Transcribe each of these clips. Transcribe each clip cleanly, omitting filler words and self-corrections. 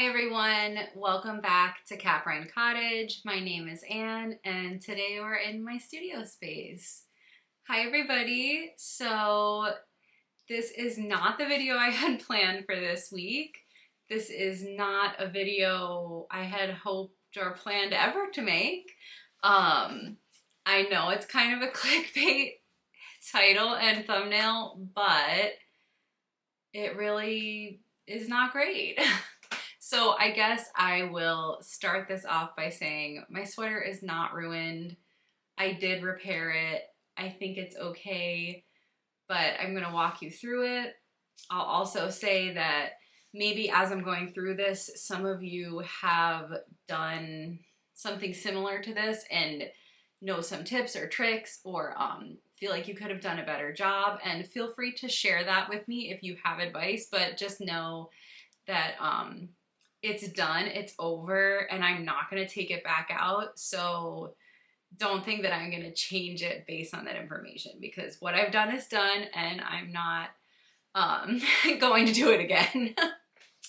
Hi everyone, welcome back to Caprine Cottage. My name is Anne and today we're in my studio space. Hi everybody, so this is not the video I had planned for this week. This is not a video I had hoped or planned ever to make. I know it's kind of a clickbait title and thumbnail, but it really is not great. So I guess I will start this off by saying my sweater is not ruined. I did repair it. I think it's okay, but I'm gonna walk you through it. I'll also say that maybe as I'm going through this, some of you have done something similar to this and know some tips or tricks or feel like you could have done a better job, and feel free to share that with me if you have advice, but just know that it's done, it's over, and I'm not gonna take it back out. So don't think that I'm gonna change it based on that information, because what I've done is done and I'm not going to do it again.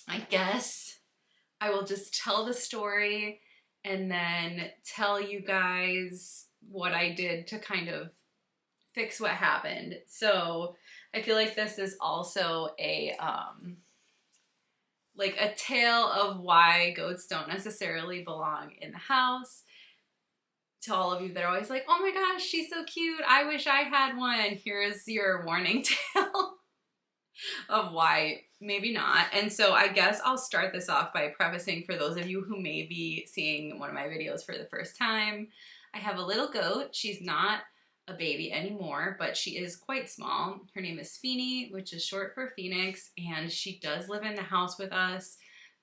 I guess I will just tell the story and then tell you guys what I did to kind of fix what happened. So I feel like this is also a like a tale of why goats don't necessarily belong in the house. To all of you that are always like, oh my gosh, she's so cute, I wish I had one, here's your warning tale of why maybe not. And so I guess I'll start this off by prefacing, for those of you who may be seeing one of my videos for the first time, I have a little goat. She's not a baby anymore, but she is quite small. Her name is Fenie, which is short for Phoenix, and she does live in the house with us,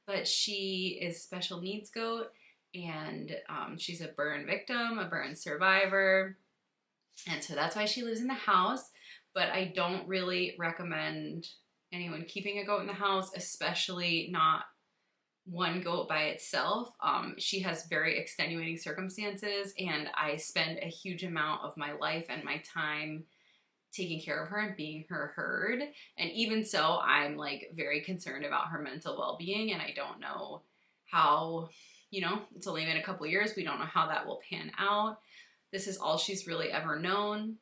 but she is a special needs goat, and she's a burn victim, a burn survivor, and so that's why she lives in the house. But I don't really recommend anyone keeping a goat in the house, especially not one goat by itself. She has very extenuating circumstances, and I spend a huge amount of my life and my time taking care of her and being her herd. And even so, I'm like very concerned about her mental well-being, and I don't know how, you know, it's only been a couple years. We don't know how that will pan out. This is all she's really ever known.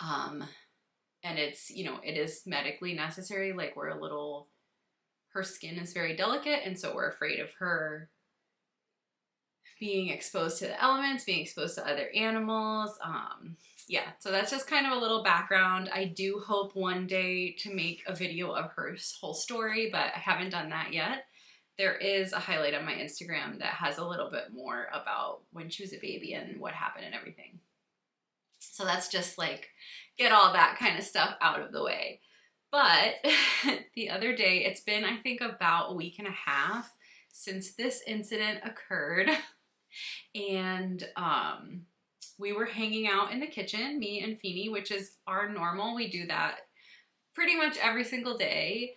And it's, you know, it is medically necessary. Like, we're a little, her skin is very delicate, and so we're afraid of her being exposed to the elements, being exposed to other animals. Yeah, so that's just kind of a little background. I do hope one day to make a video of her whole story, but I haven't done that yet. There is a highlight on my Instagram that has a little bit more about when she was a baby and what happened and everything. So that's just like, get all that kind of stuff out of the way. But the other day, it's been, I think, about a week and a half since this incident occurred. And we were hanging out in the kitchen, me and Fenie, which is our normal. We do that pretty much every single day.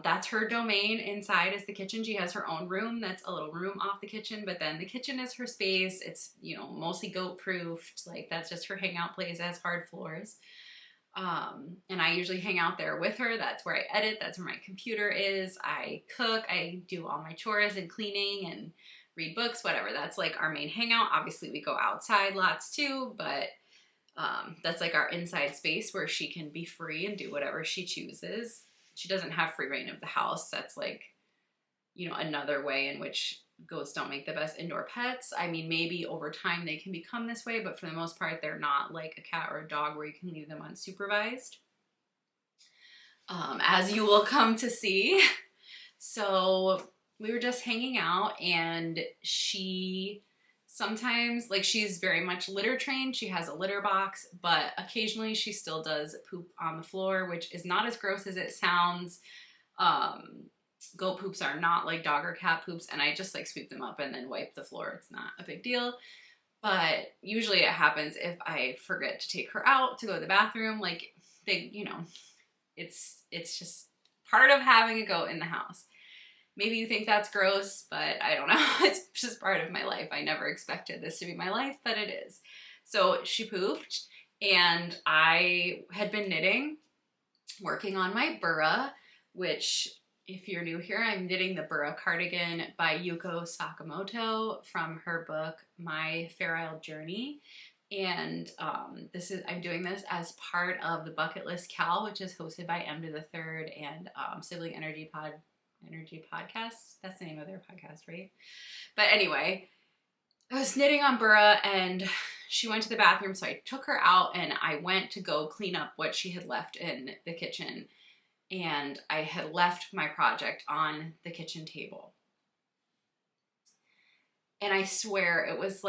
That's her domain. Inside is the kitchen. She has her own room. That's a little room off the kitchen, but then the kitchen is her space. It's, you know, mostly goat proofed. Like, that's just her hangout place. It has hard floors. And I usually hang out there with her. That's where I edit. That's where my computer is. I cook. I do all my chores and cleaning and read books, whatever. That's like our main hangout. Obviously we go outside lots too, but that's like our inside space where she can be free and do whatever she chooses. She doesn't have free reign of the house. That's like, you know, another way in which goats don't make the best indoor pets. I mean, maybe over time they can become this way, but for the most part, they're not like a cat or a dog where you can leave them unsupervised. As you will come to see. So we were just hanging out, and she sometimes, like, she's very much litter trained. She has a litter box, but occasionally she still does poop on the floor, which is not as gross as it sounds. Goat poops are not like dog or cat poops, and I just like sweep them up and then wipe the floor. It's not a big deal. But usually it happens if I forget to take her out to go to the bathroom. Like, they, you know, it's just part of having a goat in the house. Maybe you think that's gross, but I don't know. It's just part of my life. I never expected this to be my life, but it is. So she pooped, and I had been knitting, working on my Burra, which If you're new here, I'm knitting the Burra cardigan by Yuco Sakamoto from her book, My Feral Journey. And I'm doing this as part of the Bucket List Cal, which is hosted by M to the Third and Sibling Energy Podcast. That's the name of their podcast, right? But anyway, I was knitting on Burra and she went to the bathroom, so I took her out and I went to go clean up what she had left in the kitchen. And I had left my project on the kitchen table. And I swear it was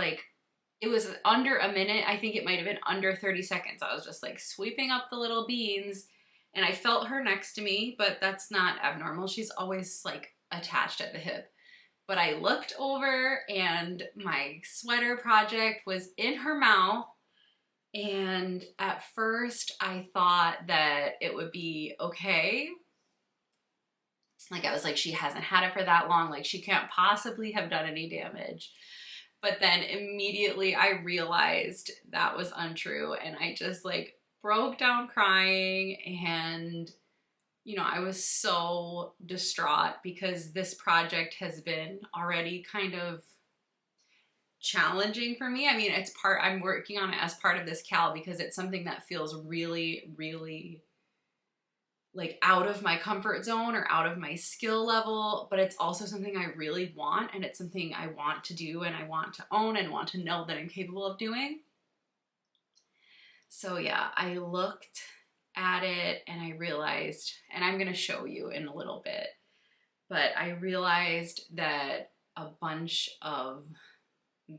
under a minute. I think it might have been under 30 seconds. I was just like sweeping up the little beans and I felt her next to me, but that's not abnormal. She's always like attached at the hip. But I looked over and my sweater project was in her mouth. And at first I thought that it would be okay. Like I was like, she hasn't had it for that long. Like she can't possibly have done any damage. But then immediately I realized that was untrue. And I just like broke down crying. And, you know, I was so distraught because this project has been already kind of challenging for me. I mean, I'm working on it as part of this cal because it's something that feels really, really like out of my comfort zone or out of my skill level, but it's also something I really want, and it's something I want to do and I want to own and want to know that I'm capable of doing. So yeah, I looked at it and I realized, and I'm going to show you in a little bit, but I realized that a bunch of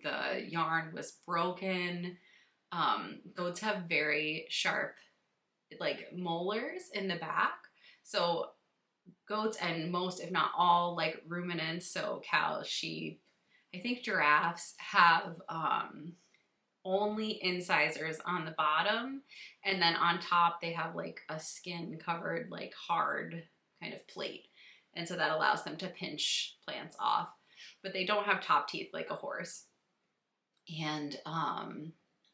the yarn was broken. Goats have very sharp like molars in the back. So goats and most, if not all, like ruminants, so cows, sheep, I think giraffes have only incisors on the bottom, and then on top they have like a skin covered like hard kind of plate, and so that allows them to pinch plants off, but they don't have top teeth like a horse. And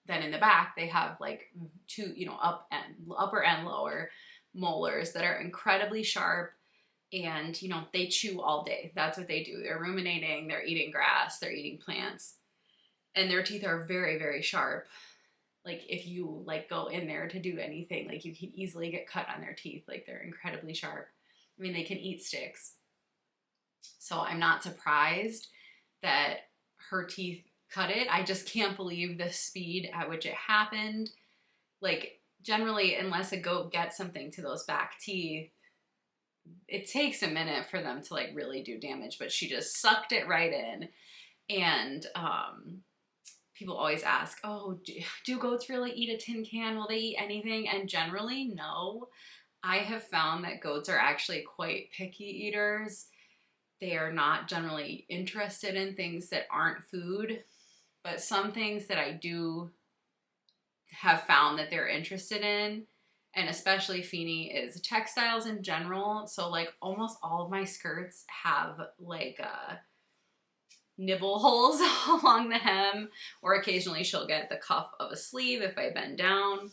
then in the back they have like two, you know, upper and lower molars that are incredibly sharp, and you know, they chew all day. That's what they do. They're ruminating, they're eating grass, they're eating plants, and their teeth are very, very sharp. Like if you like go in there to do anything, like you can easily get cut on their teeth. Like they're incredibly sharp. I mean, they can eat sticks. So I'm not surprised that her teeth cut it. I just can't believe the speed at which it happened. Like generally, unless a goat gets something to those back teeth, it takes a minute for them to like really do damage, but she just sucked it right in. And people always ask, oh, do goats really eat a tin can? Will they eat anything? And generally, no. I have found that goats are actually quite picky eaters. They are not generally interested in things that aren't food. But some things that I do have found that they're interested in, and especially Fenie, is textiles in general. So like almost all of my skirts have like nibble holes along the hem, or occasionally she'll get the cuff of a sleeve if I bend down.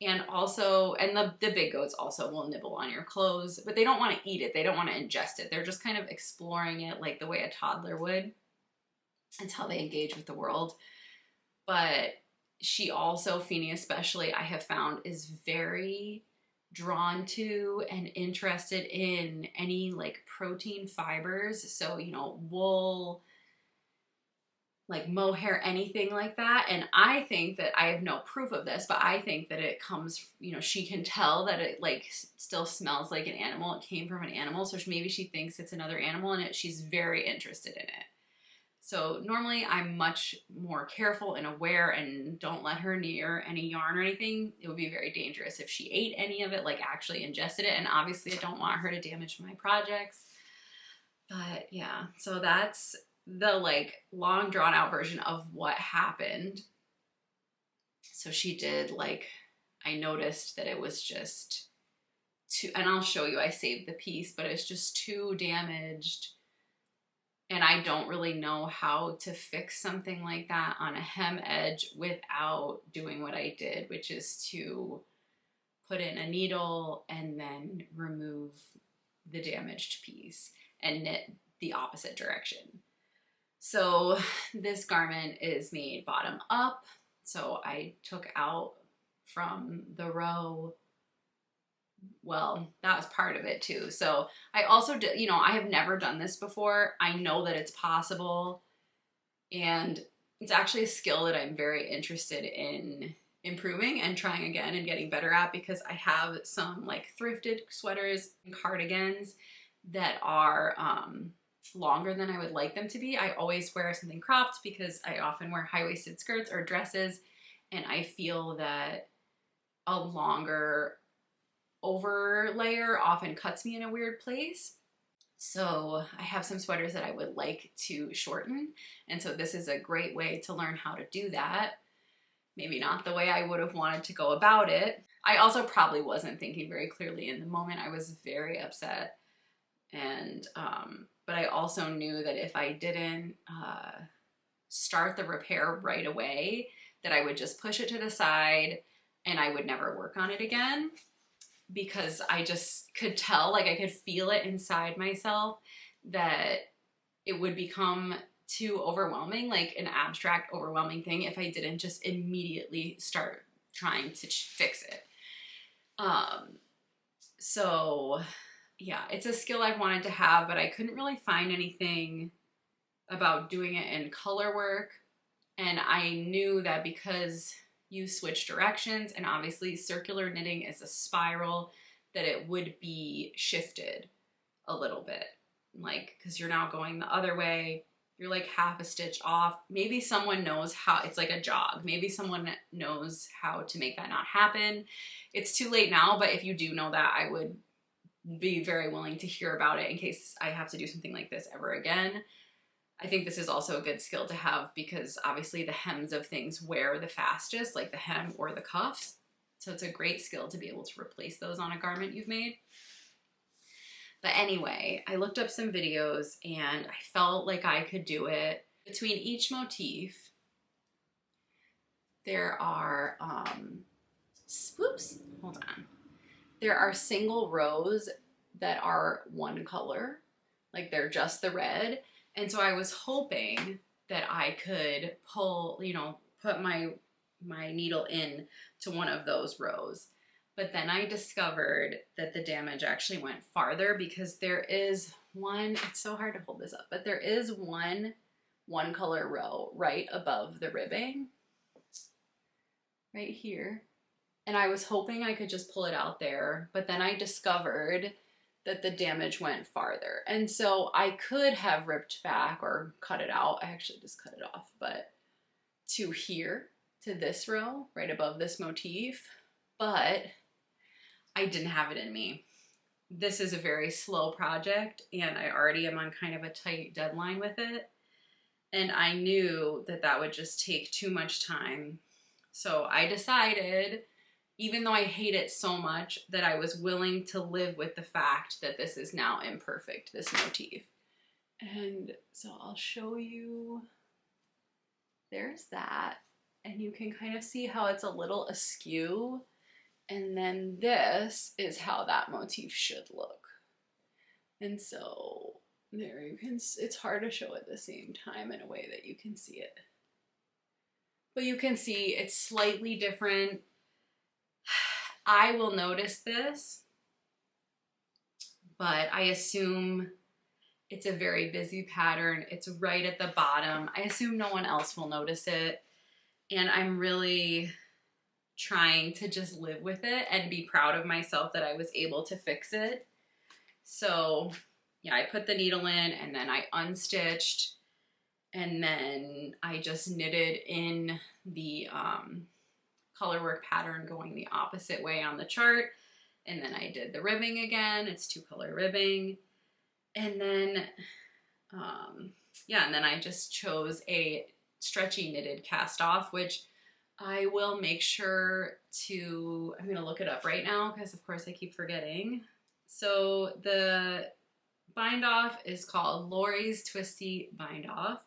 And also, and the big goats also will nibble on your clothes, but they don't want to eat it. They don't want to ingest it. They're just kind of exploring it like the way a toddler would. It's how they engage with the world. But she also, Fenie especially, I have found is very drawn to and interested in any like protein fibers. So, you know, wool, like mohair, anything like that. And I think that, I have no proof of this, but I think that it comes, you know, she can tell that it like still smells like an animal. It came from an animal. So maybe she thinks it's another animal, and she's very interested in it. So normally I'm much more careful and aware and don't let her near any yarn or anything. It would be very dangerous if she ate any of it, like actually ingested it. And obviously I don't want her to damage my projects. But yeah, so that's the like long drawn out version of what happened. So she did like, I noticed that it was just too, and I'll show you, I saved the piece, but it's just too damaged. And I don't really know how to fix something like that on a hem edge without doing what I did, which is to put in a needle and then remove the damaged piece and knit the opposite direction. So this garment is made bottom up. So I took out from the row, well, that was part of it too. So I also did, you know, I have never done this before. I know that it's possible, and it's actually a skill that I'm very interested in improving and trying again and getting better at, because I have some like thrifted sweaters and cardigans that are longer than I would like them to be. I always wear something cropped because I often wear high-waisted skirts or dresses, and I feel that a longer over layer often cuts me in a weird place. So I have some sweaters that I would like to shorten, and so this is a great way to learn how to do that. Maybe not the way I would have wanted to go about it. I also probably wasn't thinking very clearly in the moment. I was very upset, and but I also knew that if I didn't start the repair right away, that I would just push it to the side and I would never work on it again, because I just could tell, like I could feel it inside myself that it would become too overwhelming, like an abstract, overwhelming thing, if I didn't just immediately start trying to fix it. So yeah, it's a skill I've wanted to have, but I couldn't really find anything about doing it in color work. And I knew that because you switch directions, and obviously circular knitting is a spiral, that it would be shifted a little bit. Like, because you're now going the other way, you're like half a stitch off. Maybe someone knows how, it's like a jog. Maybe someone knows how to make that not happen. It's too late now, but if you do know that, I would be very willing to hear about it in case I have to do something like this ever again. I think this is also a good skill to have because obviously the hems of things wear the fastest, like the hem or the cuffs. So it's a great skill to be able to replace those on a garment you've made. But anyway, I looked up some videos and I felt like I could do it. Between each motif, there are, there are single rows that are one color, like they're just the red. And so I was hoping that I could pull, you know, put my needle in to one of those rows. But then I discovered that the damage actually went farther because there is one, it's so hard to hold this up, but there is one color row right above the ribbing, right here. And I was hoping I could just pull it out there, but then I discovered that the damage went farther. And so I could have ripped back or cut it out. I actually just cut it off, but to here, to this row, right above this motif, but I didn't have it in me. This is a very slow project and I already am on kind of a tight deadline with it. And I knew that that would just take too much time. So I decided, even though I hate it so much, that I was willing to live with the fact that this is now imperfect, this motif. And so I'll show you, there's that. And you can kind of see how it's a little askew. And then this is how that motif should look. And so there you can, it's hard to show at the same time in a way that you can see it. But you can see it's slightly different. I will notice this, but I assume it's a very busy pattern. It's right at the bottom. I assume no one else will notice it. And I'm really trying to just live with it and be proud of myself that I was able to fix it. So yeah, I put the needle in and then I unstitched and then I just knitted in the color work pattern going the opposite way on the chart. And then I did the ribbing again. It's 2-color ribbing. And then, yeah, and then I just chose a stretchy knitted cast off, which I will make sure to, I'm gonna look it up right now because of course I keep forgetting. So the bind off is called Lori's Twisty Bind Off.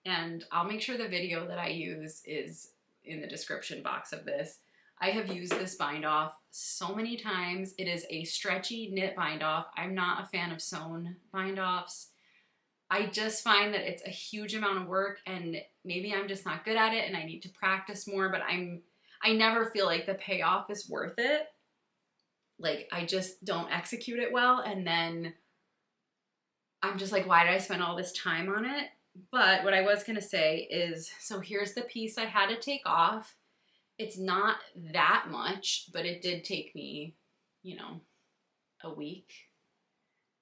And I'll make sure the video that I use is in the description box of this. I have used this bind off so many times. It is a stretchy knit bind off. I'm not a fan of sewn bind offs. I just find that it's a huge amount of work, and maybe I'm just not good at it and I need to practice more, but I never feel like the payoff is worth it. Like, I just don't execute it well, and then I'm just like, why did I spend all this time on it? But what I was gonna say is, so here's the piece I had to take off. It's not that much, but it did take me, you know, a week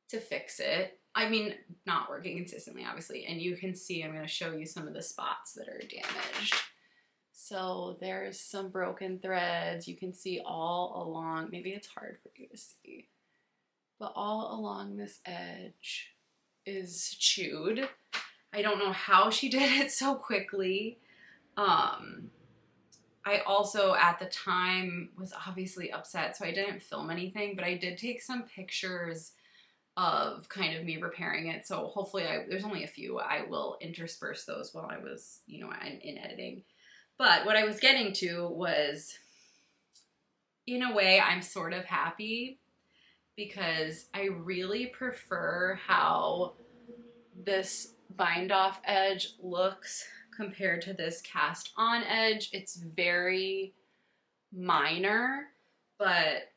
to fix it. I mean, not working consistently, obviously. And you can see, I'm going to show you some of the spots that are damaged. So there's some broken threads. You can see all along, maybe it's hard for you to see, but all along this edge is chewed. I don't know how she did it so quickly. I also, at the time, was obviously upset, so I didn't film anything, but I did take some pictures of kind of me repairing it. So hopefully there's only a few. I will intersperse those while I was, you know, in editing. But what I was getting to was, in a way, I'm sort of happy because I really prefer how this bind off edge looks compared to this cast on edge. It's very minor, but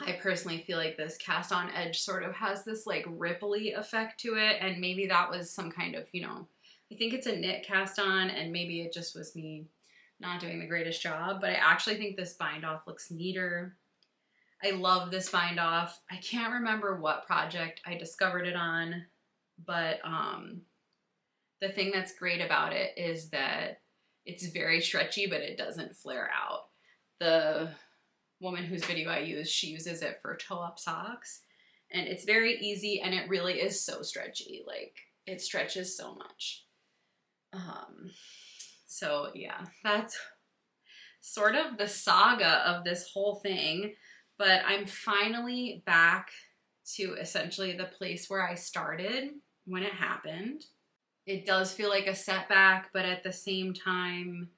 I personally feel like this cast on edge sort of has this like ripply effect to it, and maybe that was some kind of, you know, I think it's a knit cast on, and maybe it just was me not doing the greatest job, but I actually think this bind off looks neater. I love this bind off. I can't remember what project I discovered it on, but the thing that's great about it is that it's very stretchy, but it doesn't flare out. The woman whose video I use, she uses it for toe-up socks, and it's very easy, and it really is so stretchy. Like, it stretches so much. So yeah, that's sort of the saga of this whole thing, but I'm finally back to essentially the place where I started when it happened. It does feel like a setback, but at the same time,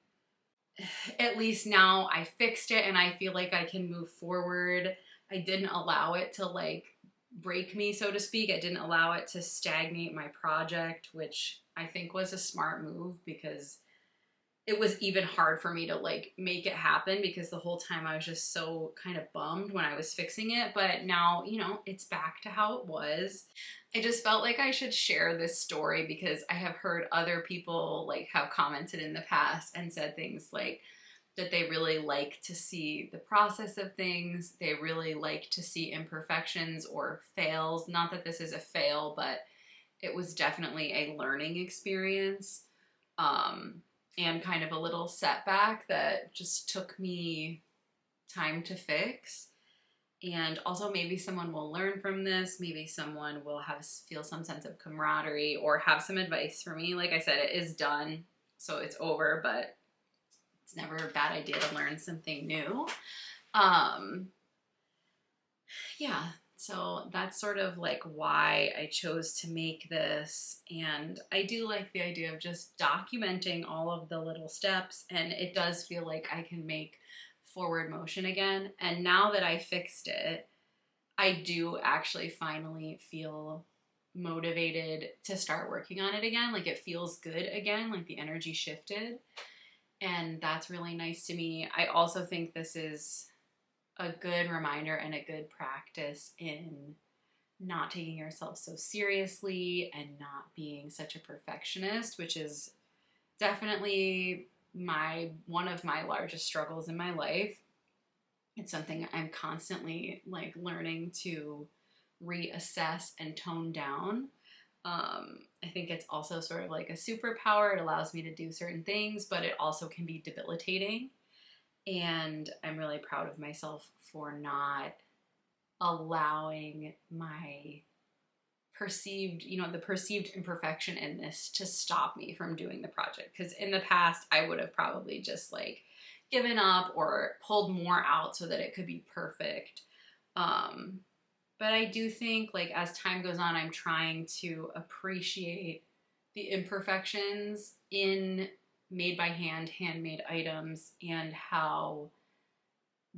at least now I fixed it and I feel like I can move forward. I didn't allow it to like break me, so to speak. I didn't allow it to stagnate my project, which I think was a smart move because it was even hard for me to like make it happen because the whole time I was just so kind of bummed when I was fixing it. But now, you know, it's back to how it was. I just felt like I should share this story because I have heard other people like have commented in the past and said things like that they really like to see the process of things. They really like to see imperfections or fails. Not that this is a fail, but it was definitely a learning experience. And kind of a little setback that just took me time to fix. And also maybe someone will learn from this. Maybe someone will feel some sense of camaraderie or have some advice for me. Like I said, it is done, so it's over, but it's never a bad idea to learn something new. Yeah. So that's sort of like why I chose to make this. And I do like the idea of just documenting all of the little steps, and it does feel like I can make forward motion again. And now that I fixed it, I do actually finally feel motivated to start working on it again. Like, it feels good again, like the energy shifted. And that's really nice to me. I also think this is a good reminder and a good practice in not taking yourself so seriously and not being such a perfectionist, which is definitely one of my largest struggles in my life. It's something I'm constantly like learning to reassess and tone down. I think it's also sort of like a superpower. It allows me to do certain things, but it also can be debilitating. And I'm really proud of myself for not allowing my perceived, the perceived imperfection in this to stop me from doing the project. Because in the past, I would have probably just like given up or pulled more out so that it could be perfect. But I do think like as time goes on, I'm trying to appreciate the imperfections in made by hand, handmade items, and how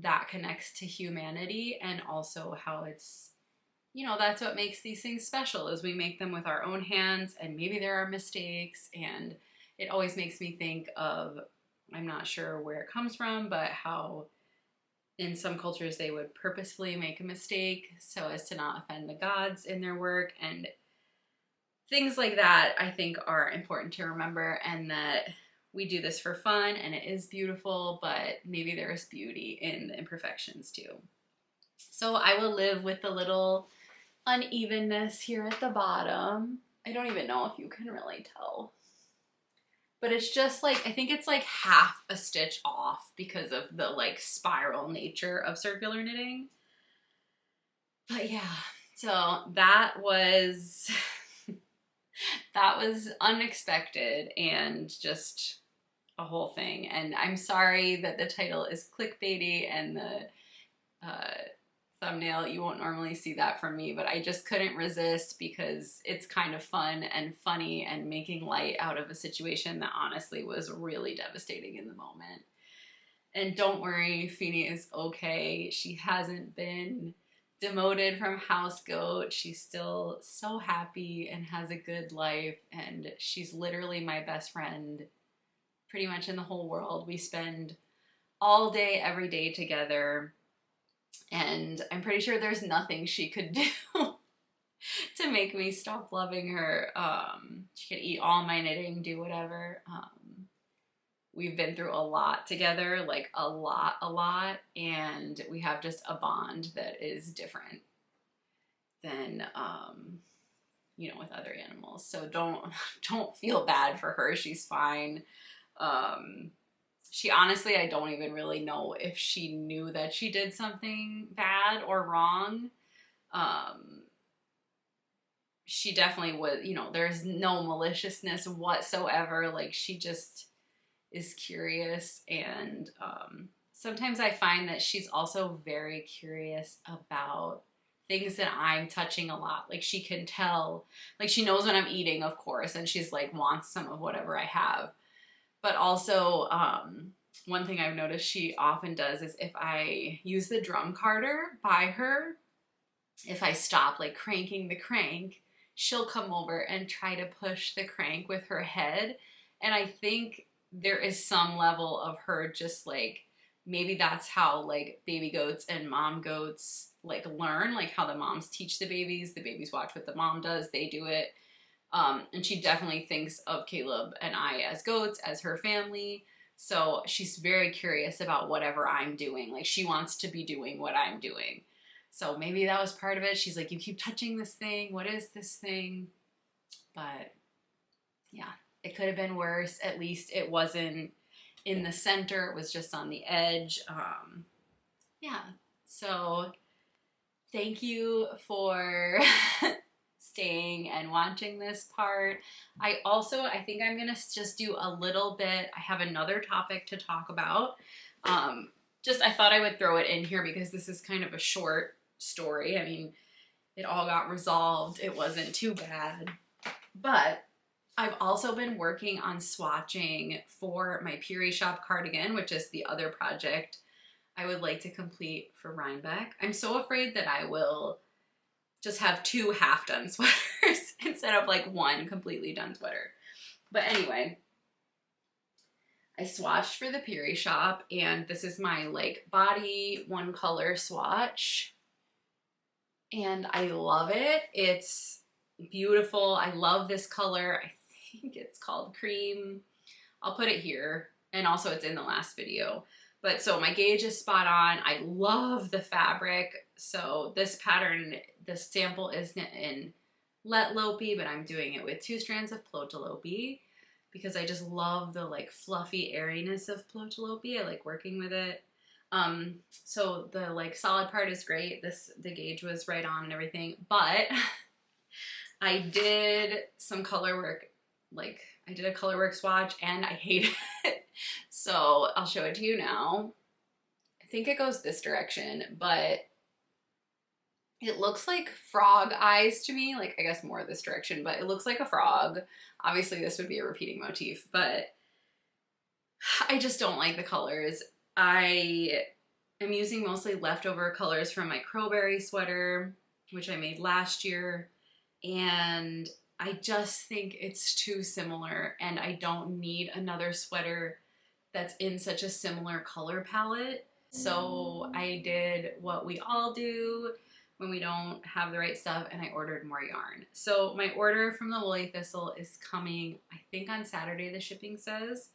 that connects to humanity, and also how it's, you know, that's what makes these things special, is we make them with our own hands, and maybe there are mistakes, and it always makes me think of, I'm not sure where it comes from, but how in some cultures they would purposefully make a mistake so as to not offend the gods in their work, and things like that I think are important to remember, and that we do this for fun and it is beautiful, but maybe there is beauty in the imperfections too. So I will live with the little unevenness here at the bottom. I don't even know if you can really tell, but it's just like, I think it's like half a stitch off because of the like spiral nature of circular knitting. But yeah, so that was that was unexpected and just a whole thing. And I'm sorry that the title is clickbaity and the thumbnail, you won't normally see that from me, but I just couldn't resist because it's kind of fun and funny and making light out of a situation that honestly was really devastating in the moment. And don't worry, Fenie is okay. She hasn't been demoted from house goat. She's still so happy and has a good life, and she's literally my best friend pretty much in the whole world. We spend all day every day together, and I'm pretty sure there's nothing she could do to make me stop loving her. She could eat all my knitting, do whatever. We've been through a lot together, like a lot, and we have just a bond that is different than, you know, with other animals. So don't feel bad for her. She's fine. She honestly, I don't even really know if she knew that she did something bad or wrong. She definitely was, you know, there's no maliciousness whatsoever. Like, she just is curious, and sometimes I find that she's also very curious about things that I'm touching a lot. Like, she can tell, like, she knows when I'm eating, of course, and she's like wants some of whatever I have. But also, one thing I've noticed she often does is if I use the drum carder by her, if I stop like cranking the crank, she'll come over and try to push the crank with her head. And I think there is some level of her just like, maybe that's how like baby goats and mom goats like learn, like how the moms teach the babies watch what the mom does, they do it. And she definitely thinks of Caleb and I as goats, as her family. So she's very curious about whatever I'm doing. Like, she wants to be doing what I'm doing. So maybe that was part of it. She's like, you keep touching this thing. What is this thing? But yeah, it could have been worse. At least it wasn't in the center. It was just on the edge. Yeah. So thank you for staying and watching this part. I think I'm gonna just do a little bit. I have another topic to talk about. Just I thought I would throw it in here because this is kind of a short story. I mean, it all got resolved. It wasn't too bad. But I've also been working on swatching for my Puri Shop cardigan, which is the other project I would like to complete for Rhinebeck. I'm so afraid that I will just have 2 half-done sweaters instead of like 1 completely done sweater. But anyway, I swatched for the Puri Shop, and this is my like body 1 color swatch. And I love it. It's beautiful. I love this color. I think it's called cream. I'll put it here. And also it's in the last video. But so my gauge is spot on. I love the fabric. So this pattern, this sample is in Let Lopi, but I'm doing it with 2 strands of Plotalopi because I just love the like fluffy airiness of Plotalopi. I like working with it. So the like solid part is great. The gauge was right on and everything, but I did some color work. Like, I did a color work swatch and I hate it. So I'll show it to you now. I think it goes this direction, but it looks like frog eyes to me. Like, I guess more this direction, but it looks like a frog. Obviously this would be a repeating motif, but I just don't like the colors. I am using mostly leftover colors from my Crowberry Sweater, which I made last year, and I just think it's too similar, and I don't need another sweater that's in such a similar color palette. So I did what we all do when we don't have the right stuff, and I ordered more yarn. So my order from the Woolly Thistle is coming, I think on Saturday, the shipping says.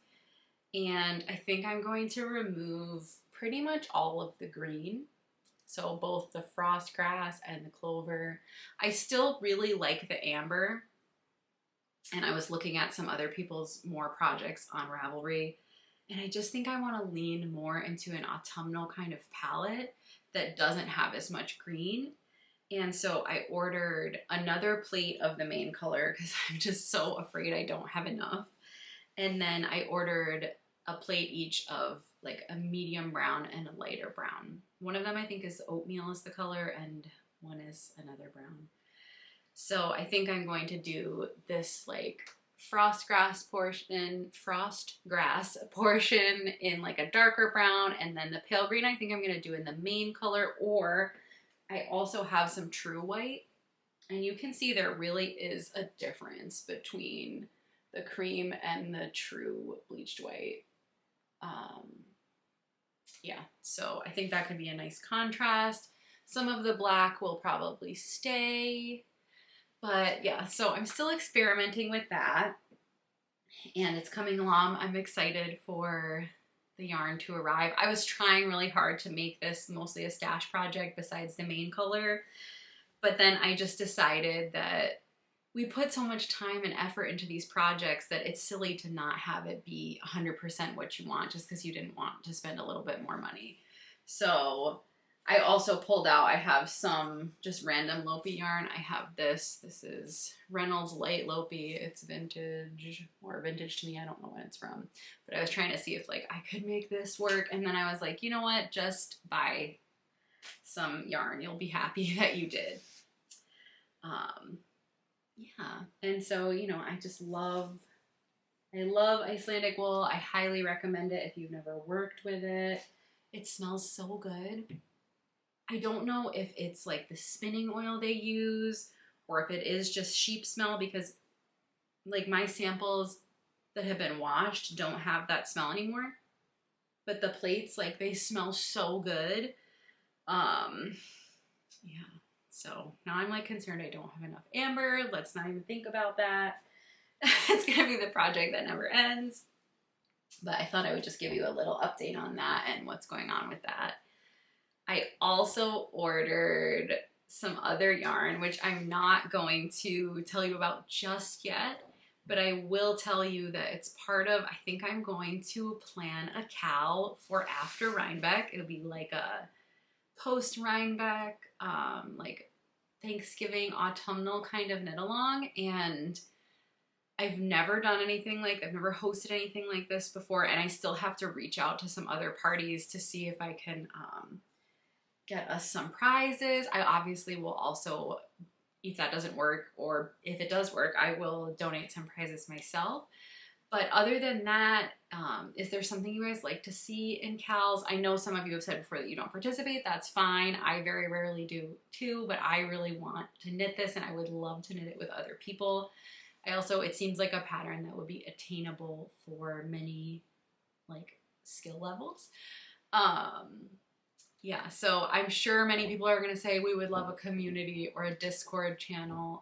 And I think I'm going to remove pretty much all of the green. So both the frost grass and the clover. I still really like the amber. And I was looking at some other people's more projects on Ravelry. And I just think I want to lean more into an autumnal kind of palette that doesn't have as much green. And so I ordered another plate of the main color because I'm just so afraid I don't have enough. And then I ordered a plate each of like a medium brown and a lighter brown. One of them I think is oatmeal is the color, and one is another brown. So I think I'm going to do this like frost grass portion in like a darker brown, and then the pale green I think I'm gonna do in the main color, or I also have some true white, and you can see there really is a difference between the cream and the true bleached white. Yeah, so I think that could be a nice contrast. Some of the black will probably stay, but yeah, so I'm still experimenting with that, and it's coming along. I'm excited for the yarn to arrive. I was trying really hard to make this mostly a stash project besides the main color, but then I just decided that we put so much time and effort into these projects that it's silly to not have it be 100% what you want just because you didn't want to spend a little bit more money. So I also pulled out, I have some just random Lopi yarn. I have this is Reynolds Light Lopi. It's vintage, or vintage to me, I don't know when it's from. But I was trying to see if like I could make this work, and then I was like, you know what, just buy some yarn. You'll be happy that you did. Yeah, and so, you know, I love Icelandic wool. I highly recommend it if you've never worked with it. It smells so good. I don't know if it's like the spinning oil they use or if it is just sheep smell, because like my samples that have been washed don't have that smell anymore. But the plates, like, they smell so good. Yeah. So now I'm like concerned I don't have enough amber. Let's not even think about that. It's gonna be the project that never ends. But I thought I would just give you a little update on that and what's going on with that. I also ordered some other yarn, which I'm not going to tell you about just yet, but I will tell you that it's part of, I think I'm going to plan a cal for after Rhinebeck. It'll be like a post Rhinebeck, like Thanksgiving autumnal kind of knit along, and I've never done anything like, I've never hosted anything like this before, and I still have to reach out to some other parties to see if I can get us some prizes. I obviously will also, if that doesn't work, or if it does work, I will donate some prizes myself. But other than that, is there something you guys like to see in cals? I know some of you have said before that you don't participate. That's fine. I very rarely do too, but I really want to knit this, and I would love to knit it with other people. I also, it seems like a pattern that would be attainable for many like skill levels. Yeah, so I'm sure many people are going to say we would love a community or a Discord channel.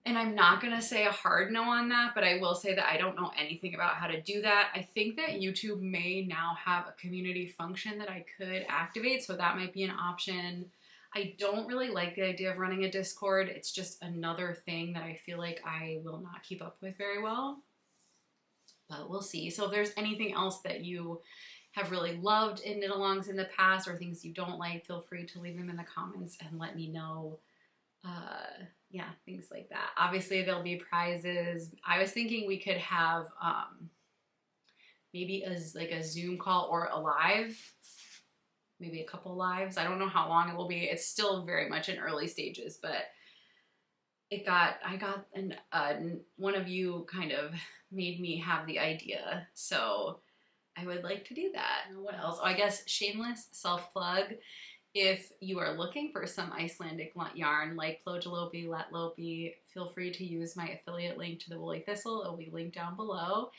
And I'm not going to say a hard no on that, but I will say that I don't know anything about how to do that. I think that YouTube may now have a community function that I could activate, so that might be an option. I don't really like the idea of running a Discord. It's just another thing that I feel like I will not keep up with very well. But we'll see. So if there's anything else that you have really loved in knit-alongs in the past, or things you don't like, feel free to leave them in the comments and let me know. Yeah, things like that. Obviously there'll be prizes. I was thinking we could have maybe like a Zoom call or a live, maybe a couple lives. I don't know how long it will be. It's still very much in early stages, but I got one of you kind of made me have the idea. So I would like to do that. What else? Oh, I guess shameless self-plug. If you are looking for some Icelandic yarn like Plojalopi, Latlopi, feel free to use my affiliate link to the Woolly Thistle. It will be linked down below.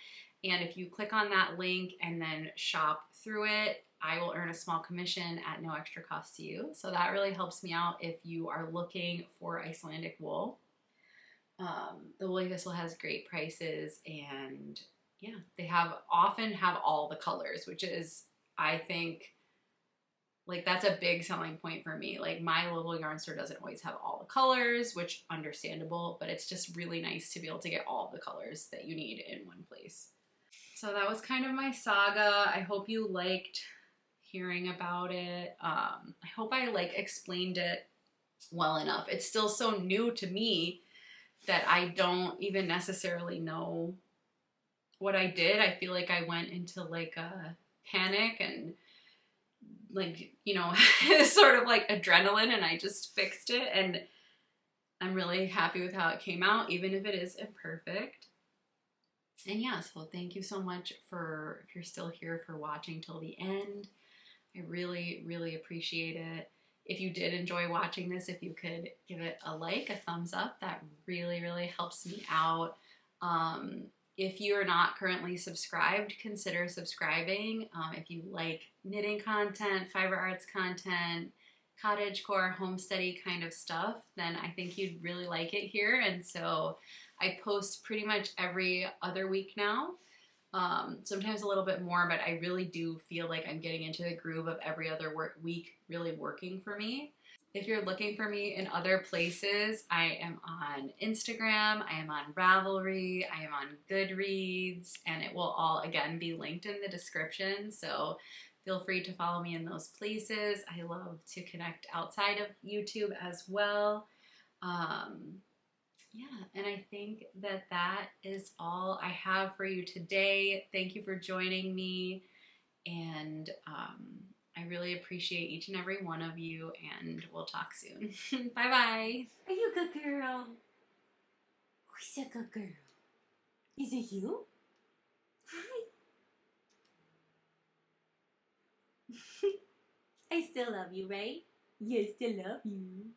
And if you click on that link and then shop through it, I will earn a small commission at no extra cost to you. So that really helps me out if you are looking for Icelandic wool. The Woolly Thistle has great prices, and yeah, they often have all the colors, which is, I think, like, that's a big selling point for me. Like, my local yarn store doesn't always have all the colors, which understandable, but it's just really nice to be able to get all the colors that you need in one place. So that was kind of my saga. I hope you liked hearing about it. I hope I explained it well enough. It's still so new to me that I don't even necessarily know what I did. I feel like I went into like a panic and sort of like adrenaline, and I just fixed it, and I'm really happy with how it came out, even if it is imperfect. And yeah, so thank you so much if you're still here, for watching till the end. I really, really appreciate it. If you did enjoy watching this, if you could give it a like, a thumbs up, that really, really helps me out. If you are not currently subscribed, consider subscribing. If you like knitting content, fiber arts content, cottagecore, homesteady kind of stuff, then I think you'd really like it here. And so I post pretty much every other week now. Sometimes a little bit more, but I really do feel like I'm getting into the groove of every other week really working for me. If you're looking for me in other places, I am on Instagram, I am on Ravelry, I am on Goodreads, and it will all, again, be linked in the description. So feel free to follow me in those places. I love to connect outside of YouTube as well. Yeah, and I think that is all I have for you today. Thank you for joining me, and I really appreciate each and every one of you, and we'll talk soon. Bye-bye. Are you a good girl? Who's a good girl? Is it you? Hi. I still love you, right? Yes, still love you.